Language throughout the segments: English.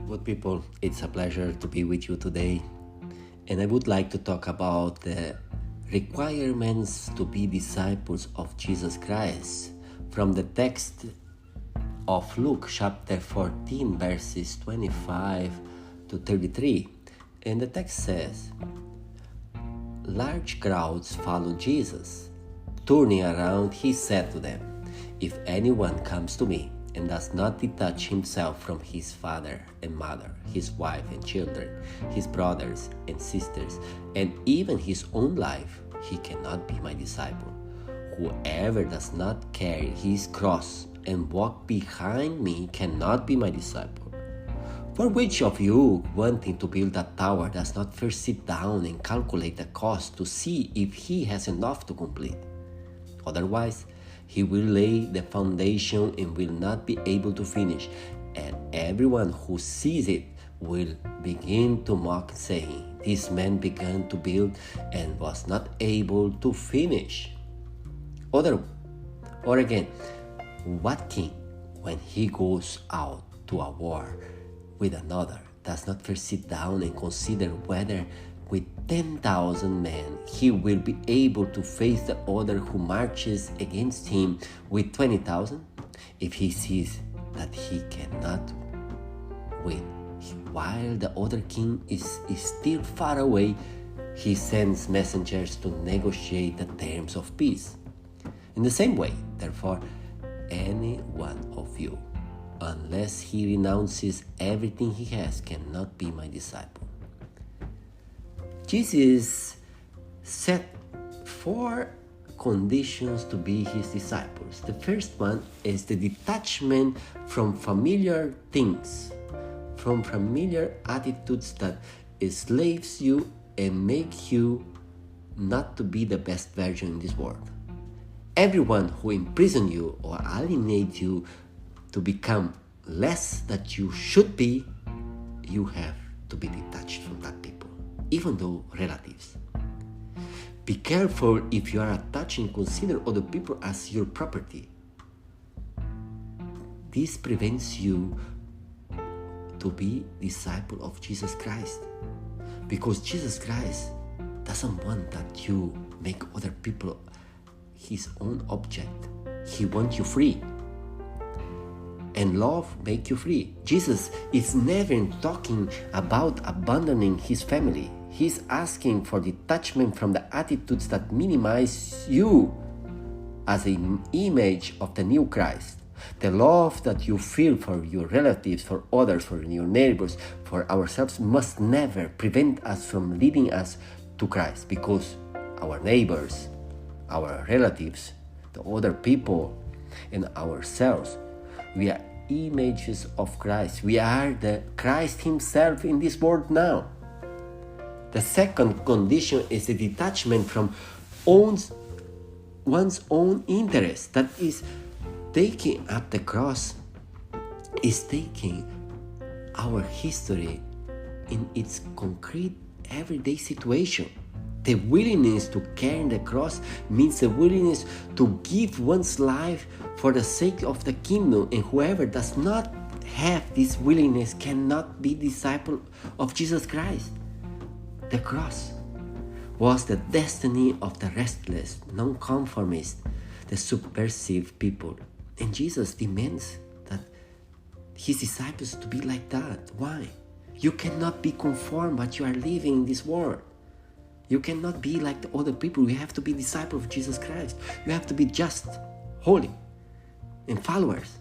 Good people, it's a pleasure to be with you today, and I would like to talk about the requirements to be disciples of Jesus Christ from the text of Luke chapter 14 verses 25 to 33. And the text says, large crowds followed Jesus. Turning around, he said to them, "If anyone comes to me and does not detach himself from his father and mother, his wife and children, his brothers and sisters, and even his own life, he cannot be my disciple. Whoever does not carry his cross and walk behind me cannot be my disciple. For which of you, wanting to build a tower, does not first sit down and calculate the cost to see if he has enough to complete? Otherwise, he will lay the foundation and will not be able to finish, and everyone who sees it will begin to mock, saying, 'This man began to build and was not able to finish.' Or again, what king, when he goes out to a war with another, does not first sit down and consider whether with 10,000 men he will be able to face the other who marches against him with 20,000? If he sees that he cannot win, while the other king is still far away, he sends messengers to negotiate the terms of peace. In the same way, therefore, any one of you, unless he renounces everything he has, cannot be my disciple." Jesus set 4 conditions to be his disciples. The first one is the detachment from familiar things, from familiar attitudes that enslaves you and make you not to be the best version in this world. Everyone who imprison you or alienate you to become less that you should be, you have to be detached from that people, even though relatives. Be careful if you are attached and consider other people as your property. This prevents you to be disciple of Jesus Christ, because Jesus Christ doesn't want that you make other people his own object. He wants you free, and love make you free. Jesus is never talking about abandoning his family. He's asking for detachment from the attitudes that minimize you as an image of the new Christ. The love that you feel for your relatives, for others, for your neighbors, for ourselves must never prevent us from leading us to Christ, because our neighbors, our relatives, the other people, and ourselves, we are images of Christ. We are the Christ himself in this world now. The second condition is the detachment from one's own interest. That is, taking up the cross is taking our history in its concrete everyday situation. The willingness to carry the cross means the willingness to give one's life for the sake of the kingdom, and whoever does not have this willingness cannot be disciple of Jesus Christ. The cross was the destiny of the restless, nonconformist, the subversive people, and Jesus demands that his disciples to be like that. Why? You cannot be conformed what you are living in this world. You cannot be like the other people. You have to be disciple of Jesus Christ. You have to be just, holy, and followers.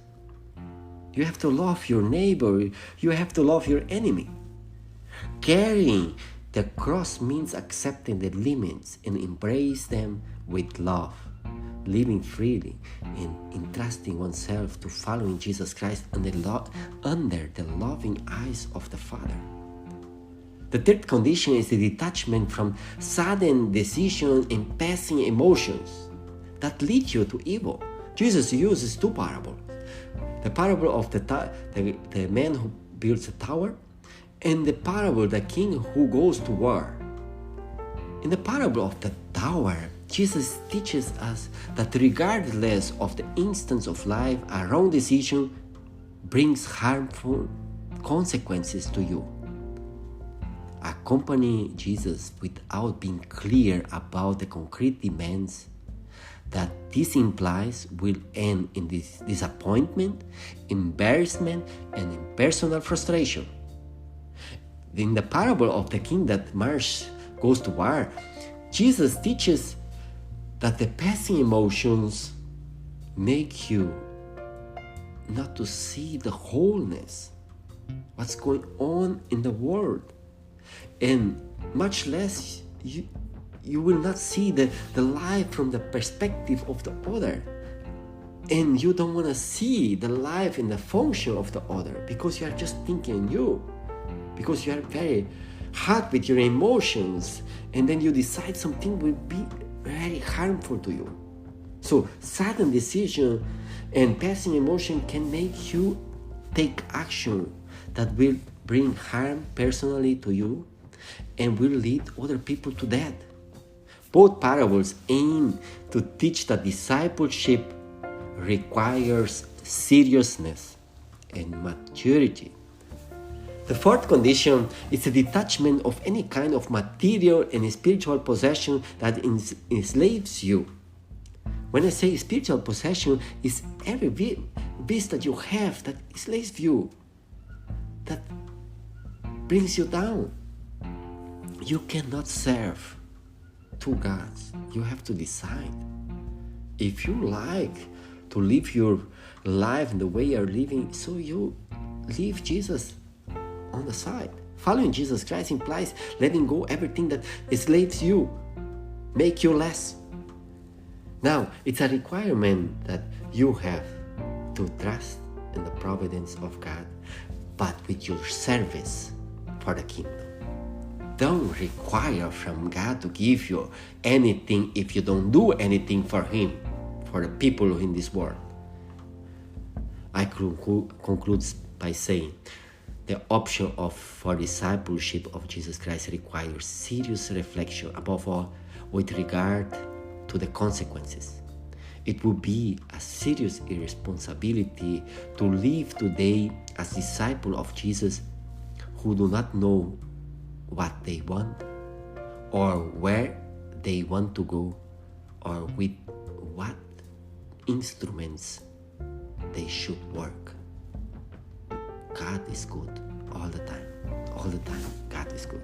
You have to love your neighbor. You have to love your enemy. Carrying the cross means accepting the limits and embrace them with love, living freely and entrusting oneself to following Jesus Christ under the loving eyes of the Father. The third condition is the detachment from sudden decisions and passing emotions that lead you to evil. Jesus uses 2 parables. The parable of the man who builds a tower, and the parable of the king who goes to war. In the parable of the tower, Jesus teaches us that regardless of the instance of life, a wrong decision brings harmful consequences to you. Accompany Jesus without being clear about the concrete demands that this implies will end in this disappointment, embarrassment, and in personal frustration. In the parable of the king that goes to war, Jesus teaches that the passing emotions make you not to see the wholeness, what's going on in the world, and much less you will not see the life from the perspective of the other, and you don't want to see the life in the function of the other because you are just thinking you, because you are very hot with your emotions, and then you decide something will be very harmful to you. So sudden decision and passing emotion can make you take action that will bring harm personally to you and will lead other people to death. Both parables aim to teach that discipleship requires seriousness and maturity. The fourth condition is a detachment of any kind of material and spiritual possession that enslaves you. When I say spiritual possession, it's every beast that you have that enslaves you, that brings you down. You cannot serve two gods. You have to decide. If you like to live your life in the way you're living, so you leave Jesus on the side. Following Jesus Christ implies letting go everything that enslaves you, make you less. Now, it's a requirement that you have to trust in the providence of God, but with your service for the kingdom. Don't require from God to give you anything if you don't do anything for Him, for the people in this world. I conclude by saying the option for discipleship of Jesus Christ requires serious reflection, above all with regard to the consequences. It would be a serious irresponsibility to live today as disciples of Jesus who do not know what they want or where they want to go or with what instruments they should work. God is good all the time. All the time, God is good.